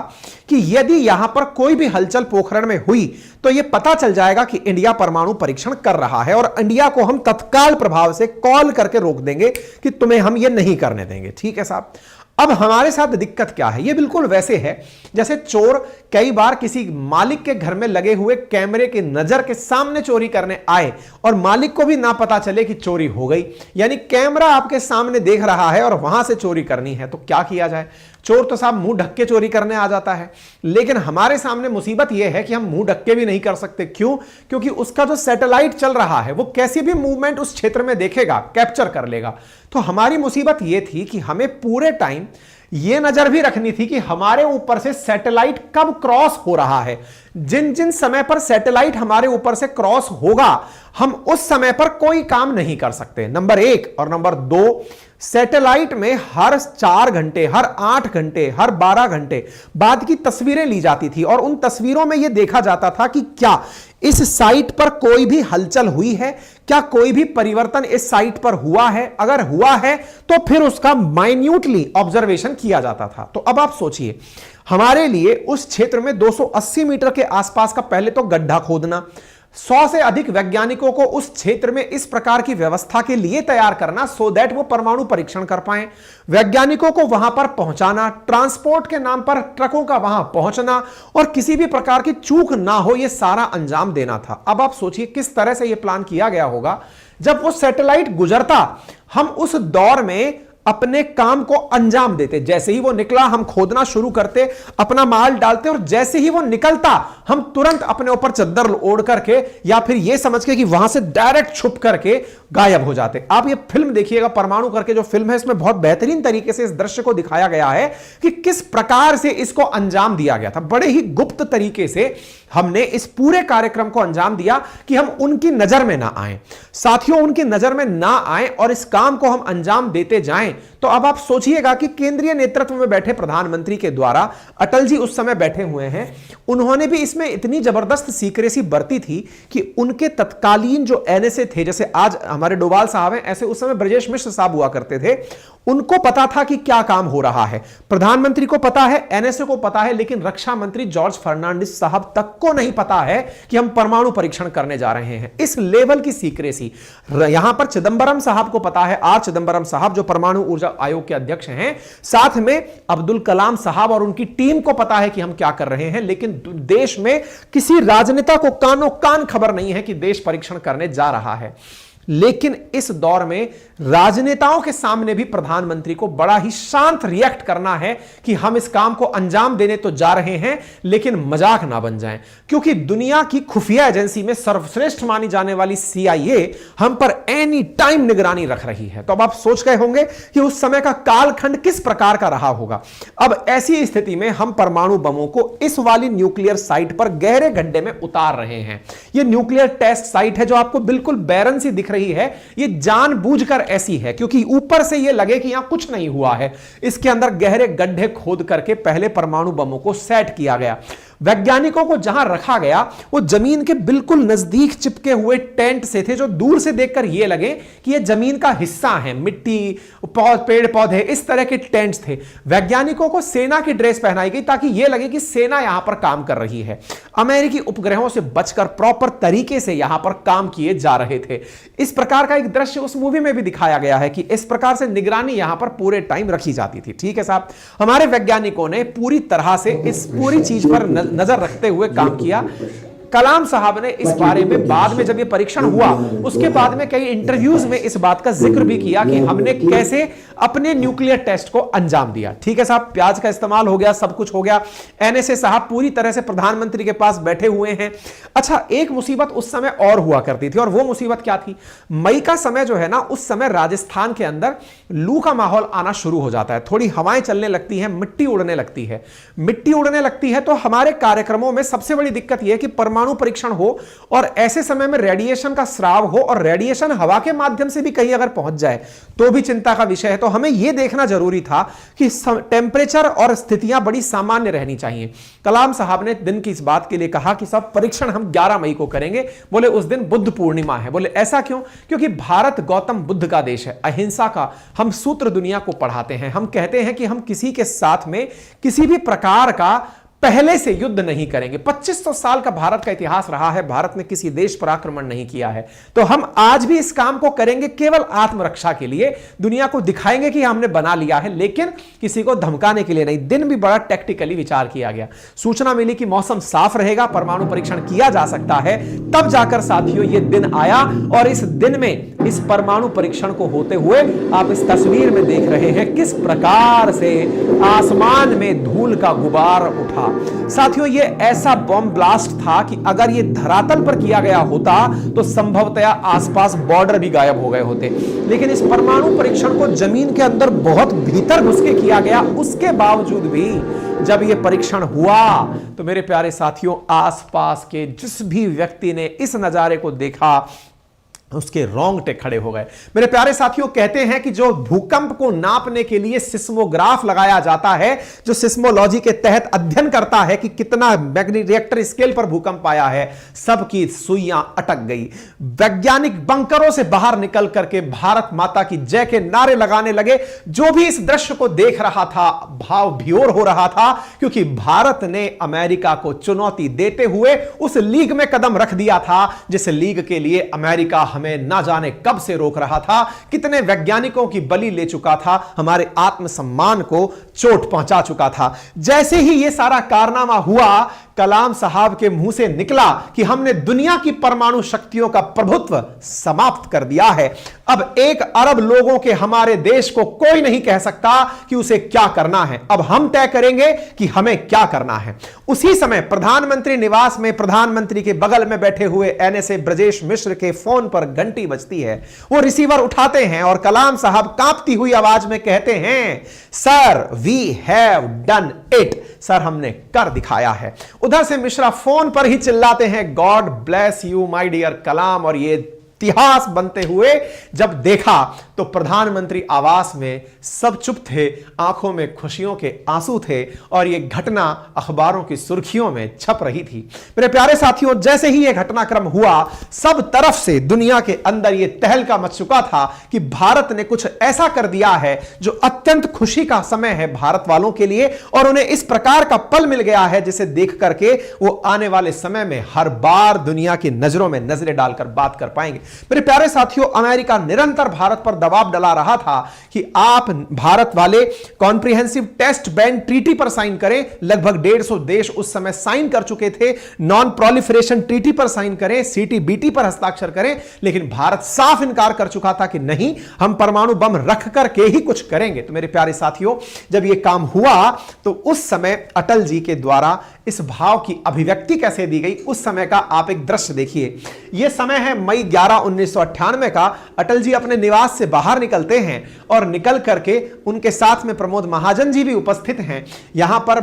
कि यदि यहां पर कोई भी हलचल पोखरण में हुई तो यह पता चल जाएगा कि इंडिया परमाणु परीक्षण कर रहा है, और इंडिया को हम तत्काल प्रभाव से कॉल करके रोक देंगे कि तुम्हें हम यह नहीं करने देंगे। ठीक है साहब। अब हमारे साथ दिक्कत क्या है? ये बिल्कुल वैसे है जैसे चोर कई बार किसी मालिक के घर में लगे हुए कैमरे की नजर के सामने चोरी करने आए और मालिक को भी ना पता चले कि चोरी हो गई। यानी कैमरा आपके सामने देख रहा है और वहां से चोरी करनी है, तो क्या किया जाए? चोर तो साहब मुंह ढक के चोरी करने आ जाता है, लेकिन हमारे सामने मुसीबत यह है कि हम मुंह ढक के भी नहीं कर सकते। क्यों? क्योंकि उसका जो सैटेलाइट चल रहा है वो कैसी भी मूवमेंट उस क्षेत्र में देखेगा, कैप्चर कर लेगा। तो हमारी मुसीबत यह थी कि हमें पूरे टाइम यह नजर भी रखनी थी कि हमारे ऊपर से सैटेलाइट कब क्रॉस हो रहा है। जिन जिन समय पर सैटेलाइट हमारे ऊपर से क्रॉस होगा, हम उस समय पर कोई काम नहीं कर सकते, नंबर 1। और नंबर 2, सैटेलाइट में हर 4 घंटे, हर 8 घंटे, हर 12 घंटे बाद की तस्वीरें ली जाती थी, और उन तस्वीरों में यह देखा जाता था कि क्या इस साइट पर कोई भी हलचल हुई है, क्या कोई भी परिवर्तन इस साइट पर हुआ है। अगर हुआ है तो फिर उसका माइन्यूटली ऑब्जर्वेशन किया जाता था। तो अब आप सोचिए, हमारे लिए उस क्षेत्र में 280 मीटर के आसपास का पहले तो गड्ढा खोदना, 100 से अधिक वैज्ञानिकों को उस क्षेत्र में इस प्रकार की व्यवस्था के लिए तैयार करना सो दैट वो परमाणु परीक्षण कर पाए, वैज्ञानिकों को वहां पर पहुंचाना, ट्रांसपोर्ट के नाम पर ट्रकों का वहां पहुंचना और किसी भी प्रकार की चूक ना हो, यह सारा अंजाम देना था। अब आप सोचिए किस तरह से यह प्लान किया गया होगा। जब वो सैटेलाइट गुजरता, हम उस दौर में अपने काम को अंजाम देते। जैसे ही वो निकला हम खोदना शुरू करते, अपना माल डालते, और जैसे ही वो निकलता हम तुरंत अपने ऊपर चद्दर ओढ़ करके या फिर यह समझ के कि वहां से डायरेक्ट छुप करके गायब हो जाते। आप ये फिल्म देखिएगा, परमाणु करके जो फिल्म है, इसमें बहुत बेहतरीन तरीके से इस दृश्य को दिखाया गया है कि किस प्रकार से इसको अंजाम दिया गया था। बड़े ही गुप्त तरीके से हमने इस पूरे कार्यक्रम को अंजाम दिया कि हम उनकी नजर में ना आए। साथियों, उनकी नजर में ना आए और इस काम को हम अंजाम देते जाएं, तो अब आप सोचिएगा कि केंद्रीय नेतृत्व में बैठे प्रधानमंत्री के द्वारा, अटल जी उस समय बैठे हुए हैं, उन्होंने भी इसमें इतनी जबरदस्त सीक्रेसी बरती थी कि उनके तत्कालीन जो एनएसए थे, जैसे आज हमारे डोभाल साहब हैं, ऐसे उस समय ब्रजेश मिश्र साहब हुआ करते थे, उनको पता था कि क्या काम हो रहा है। प्रधानमंत्री को पता है, एनएसए को पता है, लेकिन रक्षा मंत्री जॉर्ज फर्नांडिस साहब तक को नहीं पता है कि हम परमाणु परीक्षण करने जा रहे हैं। इस लेवल की सीक्रेसी यहां पर चिदंबरम साहब को पता है, आर चिदंबरम साहब जो परमाणु ऊर्जा आयोग के अध्यक्ष हैं, साथ में अब्दुल कलाम साहब और उनकी टीम को पता है कि हम क्या कर रहे हैं, लेकिन देश में किसी राजनेता को कानो कान खबर नहीं है कि देश परीक्षण करने जा रहा है। लेकिन इस दौर में राजनेताओं के सामने भी प्रधानमंत्री को बड़ा ही शांत रिएक्ट करना है कि हम इस काम को अंजाम देने तो जा रहे हैं, लेकिन मजाक ना बन जाएं, क्योंकि दुनिया की खुफिया एजेंसी में सर्वश्रेष्ठ मानी जाने वाली CIA हम पर एनी टाइम निगरानी रख रही है। तो अब आप सोच गए होंगे कि उस समय का कालखंड किस प्रकार का रहा होगा। अब ऐसी स्थिति में हम परमाणु बमों को इस वाली न्यूक्लियर साइट पर गहरे गड्ढे में उतार रहे हैं। यह न्यूक्लियर टेस्ट साइट है जो आपको बिल्कुल बैरन सी दिख रही है। यह जानबूझकर ऐसी है क्योंकि ऊपर से यह लगे कि यहां कुछ नहीं हुआ है। इसके अंदर गहरे गड्ढे खोद करके पहले परमाणु बमों को सेट किया गया। वैज्ञानिकों को जहां रखा गया वो जमीन के बिल्कुल नजदीक चिपके हुए टेंट से थे, जो दूर से देखकर यह लगे कि यह जमीन का हिस्सा है। मिट्टी, पेड़ पौधे, इस तरह के टेंट्स थे। वैज्ञानिकों को सेना की ड्रेस पहनाई गई ताकि यह लगे कि सेना यहां पर काम कर रही है। अमेरिकी उपग्रहों से बचकर प्रॉपर तरीके से यहां पर काम किए जा रहे थे। इस प्रकार का एक दृश्य उस मूवी में भी दिखाया गया है कि इस प्रकार से निगरानी यहां पर पूरे टाइम रखी जाती थी। ठीक है साहब, हमारे वैज्ञानिकों ने पूरी तरह से इस पूरी चीज पर नजर रखते हुए काम किया। कलाम साहब ने इस बारे में बाद में जब ये परीक्षण हुआ उसके बाद में कई इंटरव्यूज में इस बात का जिक्र भी किया कि हमने कैसे अपने न्यूक्लियर टेस्ट को अंजाम दिया। ठीक है साहब, प्याज का इस्तेमाल हो गया, सब कुछ हो गया। एनएसए साहब पूरी तरह से प्रधानमंत्री के पास बैठे हुए हैं। अच्छा, एक मुसीबत उस समय और हुआ करती थी, और वो मुसीबत क्या थी? मई का समय जो है ना, उस समय राजस्थान के अंदर लू का माहौल आना शुरू हो जाता है। थोड़ी हवाएं चलने लगती हैं, मिट्टी उड़ने लगती है। मिट्टी उड़ने लगती है तो हमारे कार्यक्रमों में सबसे बड़ी दिक्कत यह है कि परमाणु परीक्षण हो और ऐसे समय में रेडिएशन का स्राव हो, और रेडिएशन हवा के माध्यम से भी कहीं अगर पहुंच जाए तो भी चिंता का विषय है। तो हमें यह देखना जरूरी था कि टेम्परेचर और स्थितियां बड़ी सामान्य रहनी चाहिए। कलाम साहब ने दिन की इस बात के लिए कहा कि सब परीक्षण हम 11 मई को करेंगे। बोले उस दिन बुद्ध पूर्णिमा है। बोले ऐसा क्यों? क्योंकि भारत गौतम बुद्ध का देश है, अहिंसा का। हम सूत्र दुनिया को पढ़ाते हैं। हम कहते हैं कि हम किसी के साथ में किसी भी प्रकार का पहले से युद्ध नहीं करेंगे। 2500 साल का भारत का इतिहास रहा है, भारत ने किसी देश पर आक्रमण नहीं किया है। तो हम आज भी इस काम को करेंगे केवल आत्मरक्षा के लिए। दुनिया को दिखाएंगे कि हमने बना लिया है, लेकिन किसी को धमकाने के लिए नहीं। दिन भी बड़ा टैक्टिकली विचार किया गया। सूचना मिली कि मौसम साफ रहेगा, परमाणु परीक्षण किया जा सकता है, तब जाकर साथियों ये दिन आया। और इस दिन में इस परमाणु परीक्षण को होते हुए आप इस तस्वीर में देख रहे हैं किस प्रकार से आसमान में धूल का गुबार उठा। साथियों, ये ऐसा बॉम्ब ब्लास्ट था कि अगर ये धरातल पर किया गया होता तो संभवतः आसपास बॉर्डर भी गायब हो गए होते। लेकिन इस परमाणु परीक्षण को जमीन के अंदर बहुत भीतर घुस के किया गया। उसके बावजूद भी जब यह परीक्षण हुआ तो मेरे प्यारे साथियों, आसपास के जिस भी व्यक्ति ने इस नजारे को देखा उसके रोंगटे खड़े हो गए। मेरे प्यारे साथियों, कहते हैं कि जो भूकंप को नापने के लिए सिस्मोग्राफ लगाया जाता है, जो सिस्मोलॉजी के तहत अध्ययन करता है कि कितना रिएक्टर स्केल पर भूकंप आया है, सबकी सुइयां अटक गई। वैज्ञानिक बंकरों से बाहर निकल करके भारत माता की जय के नारे लगाने लगे। जो भी इस दृश्य को देख रहा था भाव विभोर हो रहा था, क्योंकि भारत ने अमेरिका को चुनौती देते हुए उस लीग में कदम रख दिया था जिस लीग के लिए अमेरिका हमें ना जाने कब से रोक रहा था, कितने वैज्ञानिकों की बलि ले चुका था, हमारे आत्मसम्मान को चोट पहुंचा चुका था। जैसे ही यह सारा कारनामा हुआ, कलाम साहब के मुंह से निकला कि हमने दुनिया की परमाणु शक्तियों का प्रभुत्व समाप्त कर दिया है। अब 1 अरब लोगों के हमारे देश को कोई नहीं कह सकता कि उसे क्या करना है। अब हम तय करेंगे कि हमें क्या करना है। उसी समय प्रधानमंत्री निवास में प्रधानमंत्री के बगल में बैठे हुए एनएसए ब्रजेश मिश्र के फोन पर घंटी बजती है। वो रिसीवर उठाते हैं और कलाम साहब कांपती हुई आवाज में कहते हैं, sir we have done it, sir हमने कर दिखाया है। उधर से मिश्रा फोन पर ही चिल्लाते हैं, God bless you my dear Kalam. और ये इतिहास बनते हुए जब देखा तो प्रधानमंत्री आवास में सब चुप थे, आंखों में खुशियों के आंसू थे और यह घटना अखबारों की सुर्खियों में छप रही थी। मेरे प्यारे साथियों, जैसे ही यह घटनाक्रम हुआ, सब तरफ से दुनिया के अंदर यह तहलका मच चुका था कि भारत ने कुछ ऐसा कर दिया है जो अत्यंत खुशी का समय है भारत वालों के लिए, और उन्हें इस प्रकार का पल मिल गया है जिसे देख करके वो आने वाले समय में हर बार दुनिया की नजरों में नजरें डालकर बात कर पाएंगे। मेरे प्यारे साथियों, अमेरिका निरंतर भारत पर दबाव डाला रहा था कि आप भारत वाले कॉम्प्रिहेंसिव टेस्ट बैन ट्रीटी पर साइन करें। लगभग 150 देश उस समय साइन कर चुके थे। नॉन प्रोलिफरेशन ट्रीटी पर साइन करें, सीटीबीटी पर हस्ताक्षर करें, लेकिन भारत साफ इनकार कर चुका था कि नहीं, हम परमाणु बम रख करके ही कुछ करेंगे। तो मेरे प्यारे साथियों, जब यह काम हुआ तो उस समय अटल जी के द्वारा इस भाव की अभिव्यक्ति कैसे दी गई, उस समय का आप एक दृश्य देखिए। यह समय है मई 11, 1998 का। अटल जी अपने निवास से बाहर निकलते हैं और निकल करके उनके साथ में प्रमोद महाजन जी भी उपस्थित हैं। यहां पर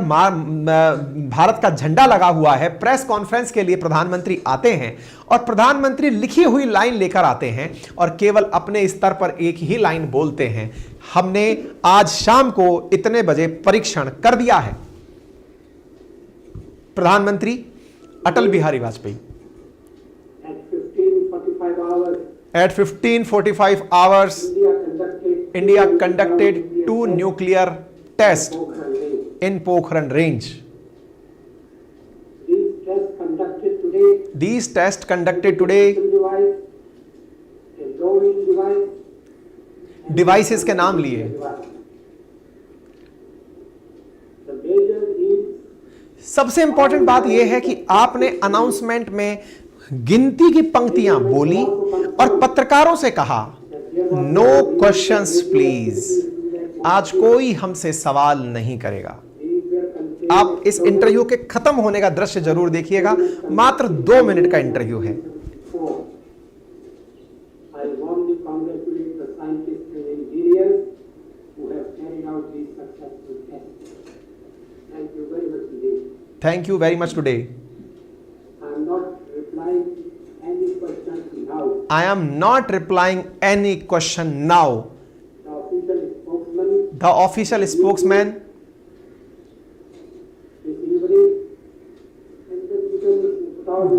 भारत का झंडा लगा हुआ है। प्रेस कॉन्फ्रेंस के लिए प्रधानमंत्री आते हैं और प्रधानमंत्री लिखी हुई लाइन लेकर आते हैं और केवल अपने स्तर पर एक ही लाइन बोलते हैं, हमने आज शाम को इतने बजे परीक्षण कर दिया है। प्रधानमंत्री Atal Bihari Vajpayee at 15:45 hours India conducted 2 nuclear tests in Pokhran range. These tests conducted today, devices के नाम लिए। सबसे इंपॉर्टेंट बात यह है कि आपने अनाउंसमेंट में गिनती की पंक्तियां बोली और पत्रकारों से कहा, नो क्वेश्चंस प्लीज, आज कोई हमसे सवाल नहीं करेगा। आप इस इंटरव्यू के खत्म होने का दृश्य जरूर देखिएगा, मात्र 2 मिनट का इंटरव्यू है। Thank you very much today. I am not replying any question now. The official spokesman.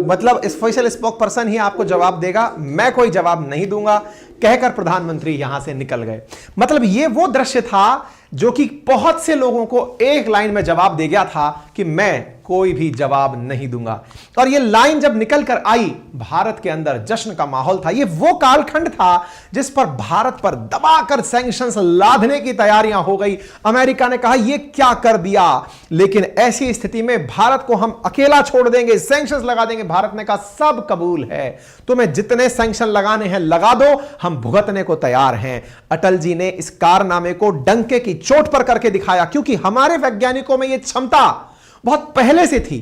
मतलब ऑफिशियल स्पोक पर्सन ही आपको जवाब देगा, मैं कोई जवाब नहीं दूंगा, कहकर प्रधानमंत्री यहां से निकल गए। मतलब यह वो दृश्य था जो कि बहुत से लोगों को एक लाइन में जवाब दे गया था कि मैं कोई भी जवाब नहीं दूंगा। और यह लाइन जब निकल कर आई, भारत के अंदर जश्न का माहौल था। यह वो कालखंड था जिस पर भारत पर दबाकर सैंक्शंस लादने की तैयारियां हो गई। अमेरिका ने कहा यह क्या कर दिया, लेकिन ऐसी स्थिति में भारत को हम अकेला छोड़ देंगे, सैंक्शंस लगा देंगे। भारत ने कहा सब कबूल है, तुम्हें जितने सैंक्शन लगाने हैं लगा दो, हम भुगतने को तैयार हैं। अटल जी ने इस कारनामे को डंके की चोट पर करके दिखाया, क्योंकि हमारे वैज्ञानिकों में यह क्षमता बहुत पहले से थी,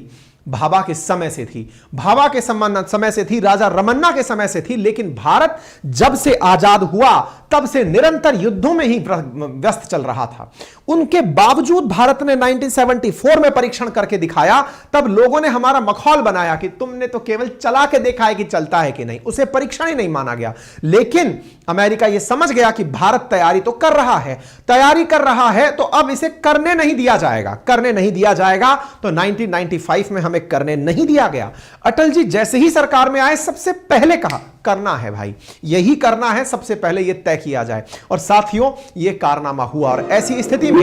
भाभा के समय से थी, भाभा के समय से थी, राजा रमन्ना के समय से थी। लेकिन भारत जब से आजाद हुआ तब से निरंतर युद्धों में ही व्यस्त चल रहा था। उनके बावजूद भारत ने 1974 में परीक्षण करके दिखाया। तब लोगों ने हमारा मखौल बनाया कि तुमने तो केवल चला के देखा है कि चलता है कि नहीं, उसे परीक्षण ही नहीं माना गया। लेकिन अमेरिका यह समझ गया कि भारत तैयारी तो कर रहा है, तैयारी कर रहा है, तो अब इसे करने नहीं दिया जाएगा, करने नहीं दिया जाएगा। तो 1995 में हमें करने नहीं दिया गया। अटल जी जैसे ही सरकार में आए, सबसे पहले कहा करना है भाई, यही करना है, सबसे पहले यह तय किया जाए। और साथियों, यह कारनामा हुआ। और ऐसी स्थिति में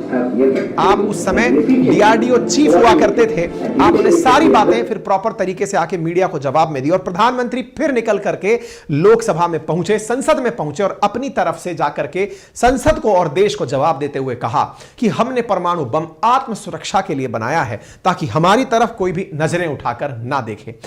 आप उस समय डीआरडीओ चीफ हुआ करते थे, आपने सारी बातें फिर प्रॉपर तरीके से आके मीडिया को जवाब में दी और प्रधानमंत्री फिर निकल करके लोकसभा में पहुंचे, संसद में पहुंचे और अपनी तरफ से जाकर के संसद को और देश को जवाब देते हुए कहा कि हमने परमाणु बम आत्म सुरक्षा के लिए बनाया है ताकि हमारी तरफ कोई भी नजरें उठाकर ना देखे।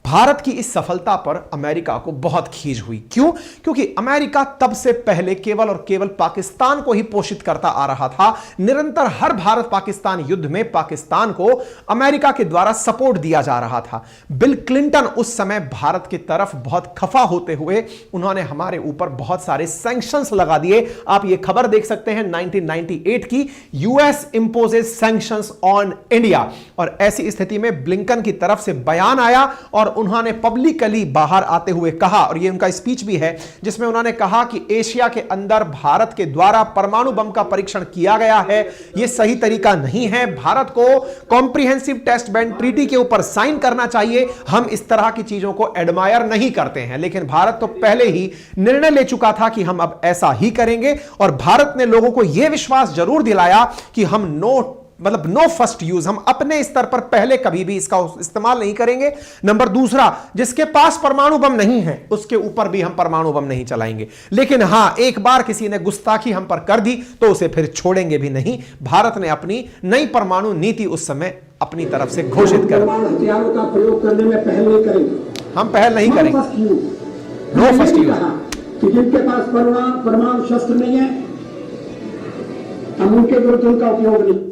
भारत की इस सफलता पर अमेरिका को बहुत खीज हुई। क्यों? क्योंकि अमेरिका तब से पहले केवल और केवल पाकिस्तान को ही पोषित करता आ रहा था। निरंतर हर भारत पाकिस्तान युद्ध में पाकिस्तान को अमेरिका के द्वारा सपोर्ट दिया जा रहा था। बिल क्लिंटन उस समय भारत की तरफ बहुत खफा होते हुए उन्होंने हमारे ऊपर बहुत सारे सैंक्शंस लगा दिए। आप ये खबर देख सकते हैं 1998 की, US imposes sanctions on India. और ऐसी स्थिति में ब्लिंकन की तरफ से बयान आया और उन्होंने पब्लिकली बाहर आते हुए कहा, और यह उनका स्पीच भी है जिसमें उन्होंने कहा कि एशिया के अंदर भारत के द्वारा परमाणु बम का परीक्षण किया गया है, यह सही तरीका नहीं है। भारत को कॉम्प्रिहेंसिव टेस्ट बैंड ट्रीटी के ऊपर साइन करना चाहिए। हम इस तरह की चीजों को एडमायर नहीं करते हैं, लेकिन भारत तो पहले ही निर्णय ले चुका था कि हम अब ऐसा ही करेंगे। और भारत ने लोगों को यह विश्वास जरूर दिलाया कि हम नो फर्स्ट यूज, हम अपने स्तर पर पहले कभी भी इसका इस्तेमाल नहीं करेंगे। नंबर दूसरा, जिसके पास परमाणु बम नहीं है उसके ऊपर भी हम परमाणु बम नहीं चलाएंगे। लेकिन हां, एक बार किसी ने गुस्ताखी हम पर कर दी तो उसे फिर छोड़ेंगे भी नहीं। भारत ने अपनी नई परमाणु नीति उस समय अपनी तरफ से घोषित कर, हथियारों का प्रयोग करने में पहल नहीं करेंगे, हम पहल नहीं करेंगे। नो फर्स्ट यूज, कि जिनके पास परमाणु शस्त्र नहीं है हम उनके विरुद्ध उनका उपयोग नहीं,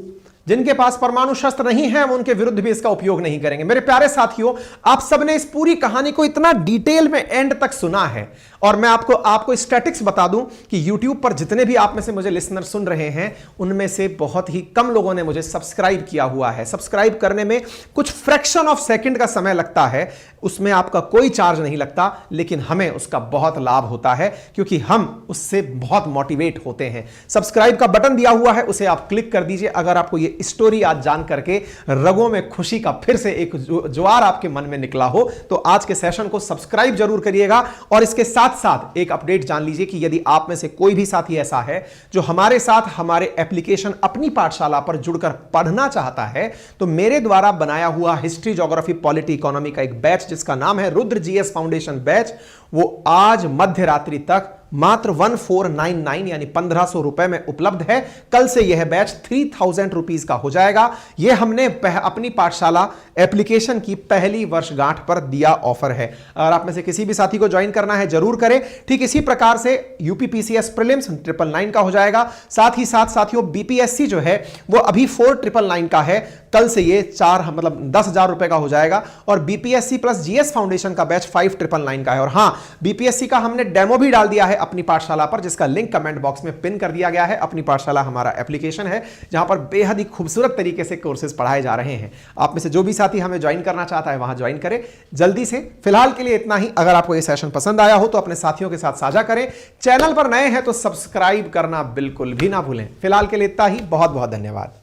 जिनके पास परमाणु शस्त्र नहीं है हम उनके विरुद्ध भी इसका उपयोग नहीं करेंगे। मेरे प्यारे साथियों, आप सबने इस पूरी कहानी को इतना डिटेल में एंड तक सुना है और मैं आपको स्टैटिक्स बता दूं कि YouTube पर जितने भी आप में से मुझे लिसनर सुन रहे हैं उनमें से बहुत ही कम लोगों ने मुझे सब्सक्राइब किया हुआ है। सब्सक्राइब करने में कुछ फ्रैक्शन ऑफ सेकंड का समय लगता है, उसमें आपका कोई चार्ज नहीं लगता, लेकिन हमें उसका बहुत लाभ होता है क्योंकि हम उससे बहुत मोटिवेट होते हैं। सब्सक्राइब का बटन दिया हुआ है, उसे आप क्लिक कर दीजिए। अगर आपको ये स्टोरी आज जान करके रगों में खुशी का फिर से एक ज्वार आपके मन में निकला हो तो आज के सेशन को सब्सक्राइब जरूर करिएगा। और इसके साथ साथ एक अपडेट जान लीजिए कि यदि आप में से कोई भी साथी ऐसा है जो हमारे साथ हमारे एप्लीकेशन अपनी पाठशाला पर जुड़कर पढ़ना चाहता है तो मेरे द्वारा बनाया हुआ हिस्ट्री, ज्योग्राफी, पॉलिटी, इकोनॉमी का एक बैच जिसका नाम है रुद्र जीएस फाउंडेशन बैच, वो आज मध्य रात्रि तक मात्र 1499 यानी 1500 रुपए में उपलब्ध है। कल से यह बैच 3000 रुपीज का हो जाएगा। यह हमने अपनी पाठशाला एप्लीकेशन की पहली वर्षगांठ पर दिया ऑफर है। अगर आप में से किसी भी साथी को ज्वाइन करना है जरूर करें। ठीक इसी प्रकार से यूपीपीसीएस प्रीलिम्स 999 का हो जाएगा। साथ ही साथ साथियों बीपीएससी जो है वो अभी 4999 का है, कल से ये 10,000 रुपए का हो जाएगा। और बीपीएससी प्लस जीएस फाउंडेशन का बैच 5999 का है। और हां, बीपीएससी का हमने डेमो भी डाल दिया है अपनी पाठशाला पर, जिसका लिंक कमेंट बॉक्स में पिन कर दिया गया है। अपनी पाठशाला हमारा एप्लीकेशन है जहां पर बेहद ही खूबसूरत तरीके से कोर्सेज पढ़ाए जा रहे हैं। आप में से जो भी साथी हमें ज्वाइन करना चाहता है वहां ज्वाइन करें जल्दी से। फिलहाल के लिए इतना ही। अगर आपको यह सेशन पसंद आया हो तो अपने साथियों के साथ साझा करें। चैनल पर नए हैं तो सब्सक्राइब करना बिल्कुल भी ना भूलें। फिलहाल के लिए इतना ही। बहुत बहुत धन्यवाद।